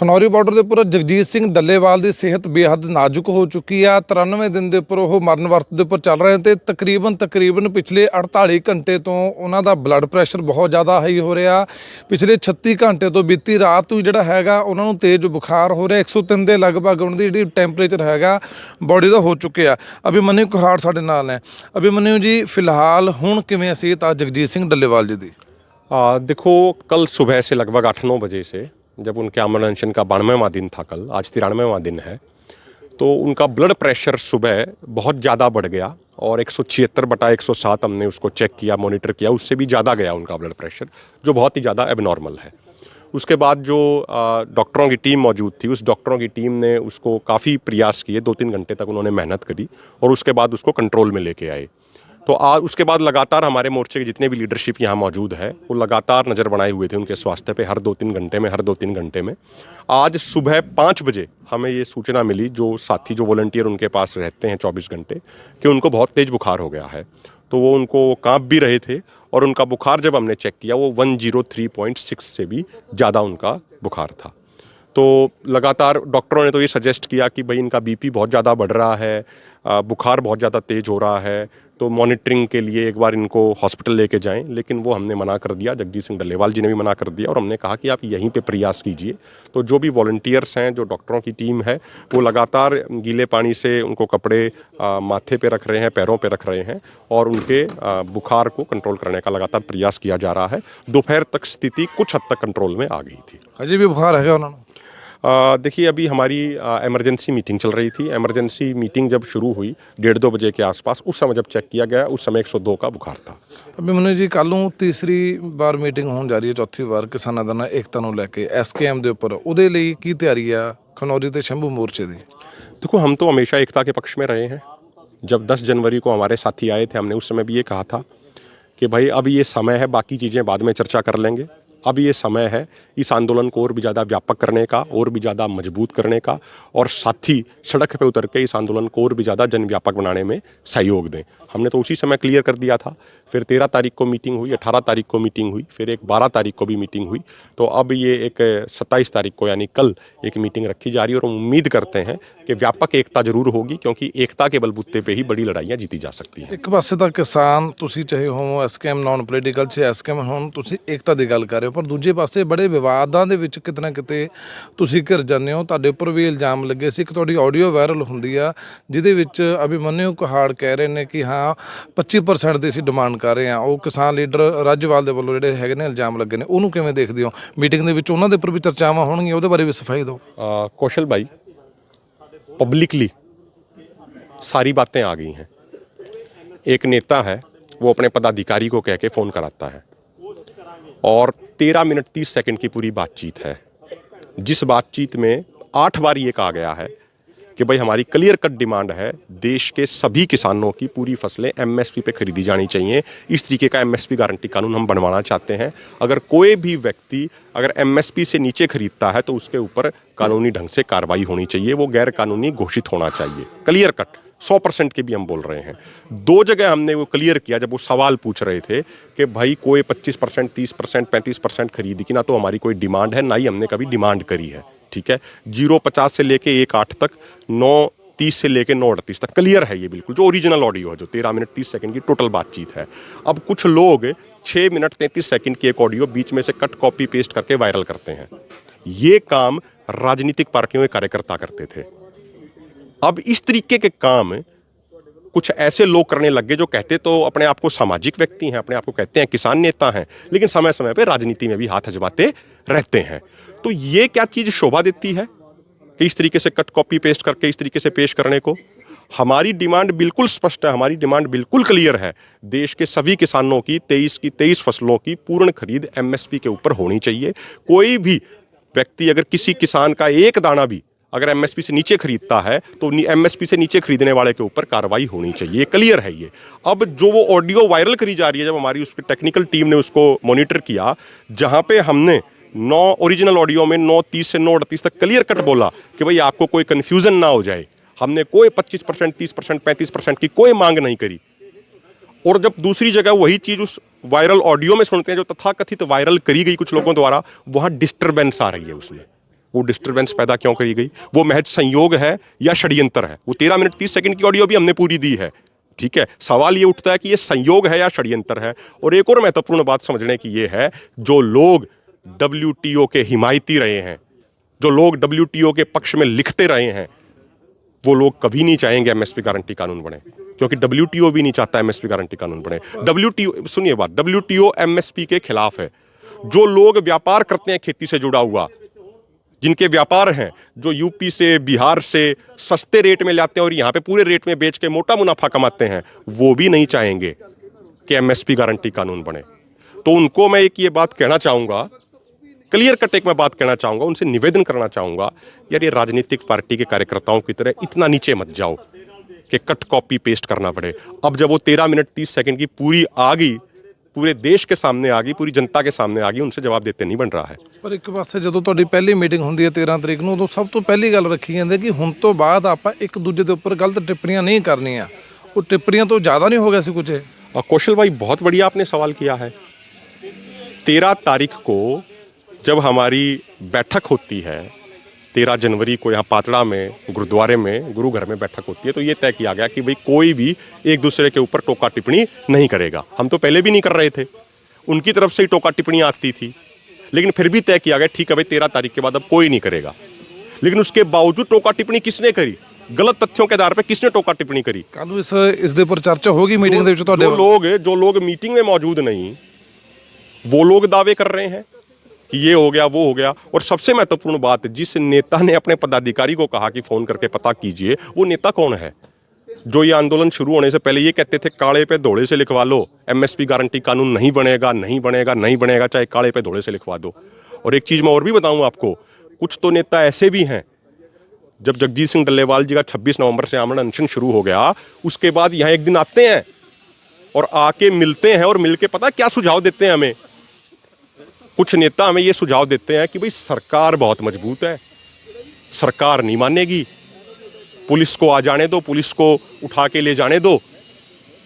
Khanauri border ਦੇ ਉੱਪਰ ਜਗਜੀਤ ਸਿੰਘ ਡੱਲੇਵਾਲ ਦੀ ਸਿਹਤ ਬੇਹੱਦ ਨਾਜ਼ੁਕ ਹੋ ਚੁੱਕੀ ਆ। 93 ਦਿਨ ਦੇ ਉੱਪਰ ਉਹ ਮਰਨ ਵਰਤ ਦੇ ਉੱਪਰ ਚੱਲ ਰਹੇ ਤੇ ਤਕਰੀਬਨ ਪਿਛਲੇ 48 ਘੰਟੇ ਤੋਂ ਉਹਨਾਂ ਦਾ ਬਲੱਡ ਪ੍ਰੈਸ਼ਰ ਬਹੁਤ ਜ਼ਿਆਦਾ ਹਾਈ ਹੋ ਰਿਹਾ। ਪਿਛਲੇ 36 ਘੰਟੇ ਤੋਂ ਬੀਤੀ ਰਾਤ ਤੋਂ ਜਿਹੜਾ ਹੈਗਾ ਉਹਨਾਂ ਨੂੰ ਤੇਜ਼ ਬੁਖਾਰ ਹੋ ਰਿਹਾ। 103 ਦੇ ਲਗਭਗ ਉਹਨਾਂ ਦੀ ਜਿਹੜੀ ਟੈਂਪਰੇਚਰ ਹੈਗਾ ਬੋਡੀ ਦਾ ਹੋ ਚੁੱਕਿਆ। ਅਭਿਮਨਿਊ ਕੁਹਾੜ ਸਾਡੇ ਨਾਲ ਹੈ। अभिमन्यु जी फिलहाल ਹੁਣ ਕਿਵੇਂ ਸਿਹਤ ਆ ਜਗਜੀਤ ਸਿੰਘ ਡੱਲੇਵਾਲ जी ਦੀ? देखो, कल सुबह से लगभग 8-9 बजे से जब उनके अमर अनशन का 92वां दिन था, कल आज 93वां दिन है, तो उनका ब्लड प्रेशर सुबह बहुत ज़्यादा बढ़ गया और 176/107 हमने उसको चेक किया, मॉनिटर किया, उससे भी ज़्यादा गया उनका ब्लड प्रेशर, जो बहुत ही ज़्यादा एबनॉर्मल है। उसके बाद जो डॉक्टरों की टीम मौजूद थी, उस डॉक्टरों की टीम ने उसको काफ़ी प्रयास किए, 2-3 घंटे तक उन्होंने मेहनत करी और उसके बाद उसको कंट्रोल में लेके आए। तो आज उसके बाद लगातार हमारे मोर्चे के जितने भी लीडरशिप यहाँ मौजूद है वो लगातार नज़र बनाए हुए थे उनके स्वास्थ्य पे, हर 2-3 घंटे में। आज सुबह 5 बजे हमें ये सूचना मिली, जो साथी जो वॉलंटियर उनके पास रहते हैं 24 घंटे, कि उनको बहुत तेज़ बुखार हो गया है। तो वो उनको काँप भी रहे थे और उनका बुखार जब हमने चेक किया वो 103.6 से भी ज़्यादा उनका बुखार था। तो लगातार डॉक्टरों ने तो ये सजेस्ट किया कि भाई इनका बीपी बहुत ज़्यादा बढ़ रहा है, बुखार बहुत ज़्यादा तेज़ हो रहा है, तो मॉनिटरिंग के लिए एक बार इनको हॉस्पिटल लेके जाएं। लेकिन वो हमने मना कर दिया, जगजीत सिंह डल्लेवाल जी ने भी मना कर दिया और हमने कहा कि आप यहीं पे प्रयास कीजिए। तो जो भी वॉलंटियर्स हैं, जो डॉक्टरों की टीम है, वो लगातार गीले पानी से उनको कपड़े माथे पे रख रहे हैं, पैरों पे रख रहे हैं और उनके बुखार को कंट्रोल करने का लगातार प्रयास किया जा रहा है। दोपहर तक स्थिति कुछ हद तक कंट्रोल में आ गई थी। अजय भी बुखार है उन्होंने? देखिए, अभी हमारी एमरजेंसी मीटिंग चल रही थी। एमरजेंसी मीटिंग जब शुरू हुई 1:30-2 बजे के आसपास, उस समय जब चेक किया गया उस समय 102 का बुखार था। ਅਭਿਮਨਿਊ ਜੀ ਕੱਲ੍ਹ ਨੂੰ ਤੀਸਰੀ ਵਾਰ ਮੀਟਿੰਗ ਹੋਣ ਜਾ ਰਹੀ ਹੈ, ਚੌਥੀ ਵਾਰ ਕਿਸਾਨਾਂ ਦਾ ਏਕਤਾ ਨੂੰ ਲੈ ਕੇ SKM ਦੇ ਉੱਪਰ, ਉਹਦੇ ਲਈ ਕੀ ਤਿਆਰੀ ਆ ਖਨੌਰੀ ਤੇ ਸ਼ੰਭੂ ਮੋਰਚੇ ਦੀ? देखो, हम तो हमेशा एकता के पक्ष में रहे हैं। जब 10 जनवरी को हमारे साथी आए थे, हमने उस समय भी ये कहा था कि भाई अब ये समय है, बाकी चीज़ें बाद में चर्चा कर लेंगे। अब ये समय है इस आंदोलन को और भी ज़्यादा व्यापक करने का, और भी ज़्यादा मजबूत करने का, और साथी सड़क पे उतर के इस आंदोलन को और भी ज़्यादा जनव्यापक बनाने में सहयोग दें। हमने तो उसी समय क्लियर कर दिया था। फिर 13 तारीख को मीटिंग हुई, 18 तारीख को मीटिंग हुई, फिर एक 12 तारीख को भी मीटिंग हुई। तो अब ये एक 27 तारीख को यानी कल एक मीटिंग रखी जा रही है और हम उम्मीद करते हैं कि व्यापक एकता जरूर होगी, क्योंकि एकता के बलबूते पे ही बड़ी लड़ाइयाँ जीती जा सकती हैं। ਇੱਕ ਪਾਸੇ ਤਾਂ ਕਿਸਾਨ ਤੁਸੀਂ ਚਾਹੇ ਹੋ SKM ਨੌਨ ਪੋਲੀਟੀਕਲ 'ਚ SKM ਹੁਣ ਤੁਸੀਂ ਏਕਤਾ ਦੀ ਗੱਲ ਕਰ ਰਹੇ ਹੋ, ਪਰ ਦੂਜੇ ਪਾਸੇ ਬੜੇ ਵਿਵਾਦਾਂ ਦੇ ਵਿੱਚ ਕਿਤੇ ਨਾ ਕਿਤੇ ਤੁਸੀਂ ਘਿਰ ਜਾਂਦੇ ਹੋ। ਤੁਹਾਡੇ ਉੱਪਰ ਵੀ ਇਲਜ਼ਾਮ ਲੱਗੇ ਸੀ। ਇੱਕ ਤੁਹਾਡੀ ਆਡੀਓ ਵਾਇਰਲ ਹੁੰਦੀ ਆ ਜਿਹਦੇ ਵਿੱਚ ਅਭਿਮਨਿਊ ਕੁਹਾੜ ਕਹਿ ਰਹੇ ਨੇ ਕਿ ਹਾਂ 25% ਦੀ ਅਸੀਂ ਡਿਮਾਂਡ ਕਰ ਰਹੇ ਹਾਂ। ਉਹ ਕਿਸਾਨ ਲੀਡਰ ਰਾਜੇਵਾਲ ਦੇ ਵੱਲੋਂ ਜਿਹੜੇ ਹੈਗੇ ਨੇ ਇਲਜ਼ਾਮ ਲੱਗੇ ਨੇ, ਉਹਨੂੰ ਕਿਵੇਂ ਦੇਖਦੇ ਹੋ? ਮੀਟਿੰਗ ਦੇ ਵਿੱਚ ਉਹਨਾਂ ਦੇ ਉੱਪਰ ਵੀ ਚਰਚਾਵਾਂ ਹੋਣਗੀਆਂ, ਉਹਦੇ ਬਾਰੇ ਵੀ ਸਫਾਈ ਦਿਓ। कौशल भाई, पब्लिकली सारी बातें आ गई हैं। एक नेता है, वो अपने पदाधिकारी को कह के फ़ोन कराता है और 13 मिनट 30 सेकंड की पूरी बातचीत है, जिस बातचीत में 8 बार ये कहा गया है कि भाई हमारी क्लियर कट डिमांड है, देश के सभी किसानों की पूरी फसलें MSP पे खरीदी जानी चाहिए। इस तरीके का MSP गारंटी कानून हम बनवाना चाहते हैं। अगर कोई भी व्यक्ति अगर MSP से नीचे खरीदता है तो उसके ऊपर कानूनी ढंग से कार्रवाई होनी चाहिए, वो गैर कानूनी घोषित होना चाहिए। क्लियर कट 100% के भी हम बोल रहे हैं। 2 जगह हमने वो क्लियर किया जब वो सवाल पूछ रहे थे कि भाई कोई 25%, 30%, 35% खरीद की ना तो हमारी कोई डिमांड है, ना ही हमने कभी डिमांड करी है। ठीक है, 0.50 से लेके 1.8 तक, 9.30 से लेके 9.38 तक क्लियर है ये बिल्कुल, जो ओरिजिनल ऑडियो है, जो 13 मिनट 30 सेकंड की टोटल बातचीत है। अब कुछ लोग 6 मिनट 33 सेकंड की एक ऑडियो बीच में से कट कॉपी पेस्ट करके वायरल करते हैं। ये काम राजनीतिक पार्टियों के कार्यकर्ता करते थे। अब इस तरीके के काम कुछ ऐसे लोग करने लग गए जो कहते तो अपने आप को सामाजिक व्यक्ति हैं, अपने आप को कहते हैं किसान नेता हैं, लेकिन समय समय पे राजनीति में भी हाथ अजमाते रहते हैं। तो ये क्या चीज़ शोभा देती है कि इस तरीके से कट कॉपी पेस्ट करके इस तरीके से पेश करने को? हमारी डिमांड बिल्कुल स्पष्ट है, हमारी डिमांड बिल्कुल क्लियर है। देश के सभी किसानों की 23 की 23 फसलों की पूर्ण खरीद MSP के ऊपर होनी चाहिए। कोई भी व्यक्ति अगर किसी किसान का एक दाना भी अगर MSP से नीचे खरीदता है तो MSP से नीचे खरीदने वाले के ऊपर कार्रवाई होनी चाहिए। क्लियर है ये। अब जो वो ऑडियो वायरल करी जा रही है, जब हमारी उसकी टेक्निकल टीम ने उसको मॉनिटर किया, जहाँ पे हमने 9 ओरिजिनल ऑडियो में 9:30 से 9:38 तक क्लियर कट बोला कि भाई आपको कोई कन्फ्यूजन ना हो जाए, हमने कोई 25%, 30%, 35% की कोई मांग नहीं करी। और जब दूसरी जगह वही चीज़ उस वायरल ऑडियो में सुनते हैं जो तथाकथित वायरल करी गई कुछ लोगों द्वारा, वहाँ डिस्टर्बेंस आ रही है उसमें। वो डिस्टर्बेंस पैदा क्यों करी गई, वो महज संयोग है या षड्यंत्र है। वो 13 मिनट 30 सेकंड की ऑडियो भी हमने पूरी दी है, ठीक है। सवाल ये उठता है कि ये संयोग है या षड्यंत्र है। और एक और महत्वपूर्ण बात समझने की ये है, जो लोग WTO के हिमायती रहे हैं, जो लोग WTO के पक्ष में लिखते रहे हैं, वो लोग कभी नहीं चाहेंगे MSP गारंटी कानून बने, क्योंकि WTO भी नहीं चाहता MSP गारंटी कानून बने। WTO, सुनिए बात, WTO MSP के खिलाफ है। जो लोग व्यापार करते हैं खेती से जुड़ा हुआ, जिनके व्यापार हैं, जो यूपी से बिहार से सस्ते रेट में लाते हैं और यहाँ पे पूरे रेट में बेच के मोटा मुनाफा कमाते हैं, वो भी नहीं चाहेंगे कि MSP गारंटी कानून बने। तो उनको मैं एक ये बात कहना चाहूंगा, क्लियर कट एक मैं बात कहना चाहूंगा, उनसे निवेदन करना चाहूंगा, यार ये राजनीतिक पार्टी के कार्यकर्ताओं की तरह इतना नीचे मत जाओ कि कट कॉपी पेस्ट करना पड़े। अब जब वो 13 मिनट 30 सेकंड की पूरी आ गई, पूरे देश के सामने आ गई, पूरी जनता के सामने आ गई, उनसे जवाब देते नहीं बन रहा है। ਪਰ ਇੱਕ ਪਾਸੇ ਜਦੋਂ ਤੁਹਾਡੀ ਪਹਿਲੀ ਮੀਟਿੰਗ ਹੁੰਦੀ ਹੈ 13 ਤਰੀਕ ਨੂੰ, ਉਦੋਂ ਸਭ ਤੋਂ ਪਹਿਲੀ ਗੱਲ ਰੱਖੀ ਜਾਂਦੀ ਹੈ ਕਿ ਹੁਣ ਤੋਂ ਬਾਅਦ ਆਪਾਂ ਇੱਕ ਦੂਜੇ ਦੇ ਉੱਪਰ ਗਲਤ ਟਿੱਪਣੀਆਂ ਨਹੀਂ ਕਰਨੀਆਂ। ਉਹ ਟਿੱਪਣੀਆਂ ਤੋਂ ਜ਼ਿਆਦਾ नहीं हो गया सी कुछ है। और कौशल भाई, बहुत बढ़िया आपने सवाल किया है। 13 तारीख को जब हमारी बैठक होती है, 13 जनवरी को यहाँ पातड़ा में गुरुद्वारे में गुरु घर में बैठक होती है, तो ये तय किया गया कि भाई कोई भी एक दूसरे के ऊपर टोका टिप्पणी नहीं करेगा। हम तो पहले भी नहीं कर रहे थे, उनकी तरफ से ही टोका टिप्पणी आती थी, लेकिन फिर भी तय किया गया ठीक है भाई 13 तारीख के बाद अब कोई नहीं करेगा। लेकिन उसके बावजूद टोका टिप्पणी किसने करी, गलत तथ्यों के आधार पर किसने टोका टिप्पणी करी? ਕੱਲ ਨੂੰ ਇਸ ਦੇ ਉੱਪਰ ਚਰਚਾ ਹੋਗੀ ਮੀਟਿੰਗ ਦੇ ਵਿੱਚ ਤੁਹਾਡੇ जो लोग मीटिंग में मौजूद नहीं, वो लोग दावे कर रहे हैं कि ये हो गया वो हो गया। और सबसे महत्वपूर्ण बात, जिस नेता ने अपने पदाधिकारी को कहा कि फोन करके पता कीजिए, वो नेता कौन है? जो ये आंदोलन शुरू होने से पहले ये कहते थे काले पे धोले से लिखवा लो, MSP गारंटी कानून नहीं बनेगा, नहीं बनेगा, नहीं बनेगा, चाहे काले पे धोले से लिखवा दो। और एक चीज मैं और भी बताऊं आपको, कुछ तो नेता ऐसे भी हैं, जब जगजीत सिंह डल्लेवाल जी का 26 नवंबर से आमरण अनशन शुरू हो गया, उसके बाद यहाँ एक दिन आते हैं और आके मिलते हैं, और मिलके पता क्या सुझाव देते हैं हमें? कुछ नेता हमें ये सुझाव देते हैं कि भाई सरकार बहुत मजबूत है, सरकार नहीं मानेगी, पुलिस को आ जाने दो, पुलिस को उठा के ले जाने दो,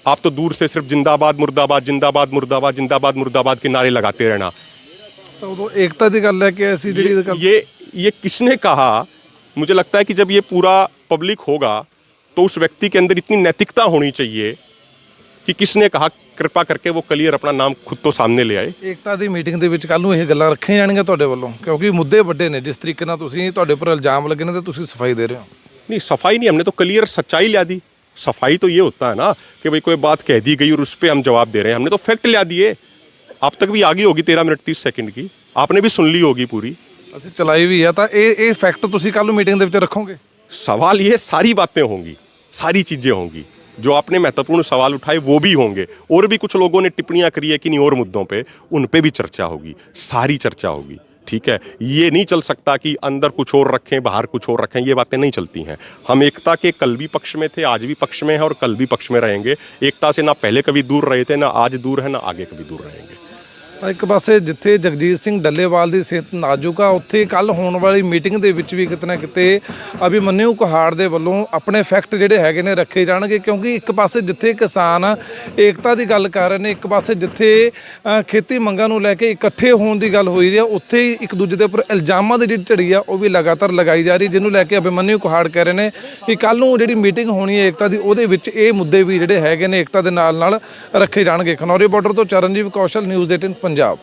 आप तो दूर से सिर्फ जिंदाबाद मुर्दाबाद, जिंदाबाद मुर्दाबाद, जिंदाबाद मुर्दाबाद के नारे लगाते रहना। तो एकता की गल है कि ऐसी ये किसने कहा? मुझे लगता है कि जब ये पूरा पब्लिक होगा तो उस व्यक्ति के अंदर इतनी नैतिकता होनी चाहिए कि किसने कहा, कृपा करके वो क्लियर अपना नाम खुद तो सामने ले आए। एकता ਦੀ ਮੀਟਿੰਗ ਦੇ ਵਿੱਚ ਕੱਲ ਨੂੰ ਇਹ ਗੱਲਾਂ ਰੱਖੀਆਂ ਜਾਣਗੀਆਂ ਤੁਹਾਡੇ ਵੱਲੋਂ, ਕਿਉਂਕਿ ਮੁੱਦੇ ਵੱਡੇ ਨੇ, ਜਿਸ ਤਰੀਕੇ ਨਾਲ ਤੁਸੀਂ ਤੁਹਾਡੇ ਉੱਪਰ ਇਲਜ਼ਾਮ ਲੱਗੇ ਨੇ ਤੇ ਤੁਸੀਂ ਸਫਾਈ ਦੇ ਰਹੇ ਹੋ। नहीं, सफाई नहीं, हमने तो क्लियर सच्चाई ला दी। सफाई तो ये होता है ना कि भाई कोई बात कह दी गई और उस पर हम जवाब दे रहे हैं, हमने तो फैक्ट ला दिए। आप तक भी आ गई होगी 13 मिनट 30 सेकंड की, आपने भी सुन ली होगी पूरी। ਅਸੀਂ ਚਲਾਈ ਵੀ ਆ, ਤਾਂ ਇਹ ਫੈਕਟ ਤੁਸੀਂ ਕੱਲ ਨੂੰ ਮੀਟਿੰਗ ਦੇ ਵਿੱਚ ਰੱਖੋਗੇ? सवाल ये सारी बातें होंगी, सारी चीजें होंगी, जो आपने महत्वपूर्ण सवाल उठाए वो भी होंगे, और भी कुछ लोगों ने टिप्पणियां करी है किन्हीं और मुद्दों पे, उन पे भी चर्चा होगी, सारी चर्चा होगी, ठीक है। ये नहीं चल सकता कि अंदर कुछ और रखें बाहर कुछ और रखें, ये बातें नहीं चलती हैं। हम एकता के कल भी पक्ष में थे, आज भी पक्ष में हैं और कल भी पक्ष में रहेंगे। एकता से ना पहले कभी दूर रहे थे, ना आज दूर है, ना आगे कभी दूर रहेंगे। ਇੱਕ ਪਾਸੇ ਜਿੱਥੇ ਜਗਜੀਤ ਸਿੰਘ ਡੱਲੇਵਾਲ ਦੀ ਸਿਹਤ ਨਾਜ਼ੁਕ ਆ, ਉੱਥੇ ਕੱਲ ਹੋਣ ਵਾਲੀ ਮੀਟਿੰਗ ਦੇ ਵਿੱਚ ਵੀ ਕਿਤੇ ਨਾ ਕਿਤੇ ਅਭਿਮਨਿਊ ਕੁਹਾੜ ਦੇ ਵੱਲੋਂ ਆਪਣੇ ਫੈਕਟ ਜਿਹੜੇ ਹੈਗੇ ਨੇ ਰੱਖੇ ਜਾਣਗੇ, ਕਿਉਂਕਿ ਇੱਕ ਪਾਸੇ ਜਿੱਥੇ ਕਿਸਾਨ ਏਕਤਾ ਦੀ ਗੱਲ ਕਰ ਰਹੇ ਨੇ, ਇੱਕ ਪਾਸੇ ਜਿੱਥੇ ਖੇਤੀ ਮੰਗਾਂ ਨੂੰ ਲੈ ਕੇ ਇਕੱਠੇ ਹੋਣ ਦੀ ਗੱਲ ਹੋਈ ਰਹੀ ਆ, ਉੱਥੇ ਹੀ ਇੱਕ ਦੂਜੇ ਦੇ ਉੱਪਰ ਇਲਜ਼ਾਮਾਂ ਦੀ ਜਿਹੜੀ ਝੜੀ ਆ ਉਹ ਵੀ ਲਗਾਤਾਰ ਲਗਾਈ ਜਾ ਰਹੀ, ਜਿਹਨੂੰ ਲੈ ਕੇ ਅਭਿਮਨਿਊ ਕੁਹਾੜ ਕਹਿ ਰਹੇ ਨੇ ਕਿ ਕੱਲ ਨੂੰ ਜਿਹੜੀ ਮੀਟਿੰਗ ਹੋਣੀ ਹੈ ਏਕਤਾ ਦੀ, ਉਹਦੇ ਵਿੱਚ ਇਹ ਮੁੱਦੇ ਵੀ ਜਿਹੜੇ ਹੈਗੇ ਨੇ ਏਕਤਾ ਦੇ ਨਾਲ ਨਾਲ ਰੱਖੇ ਜਾਣਗੇ। ਖਨੌਰੀ ਬਾਰਡਰ ਤੋਂ ਚਰਨਜੀਤ ਕੌਸ਼ਲ, ਨਿਊਜ਼ 18 पंजाब।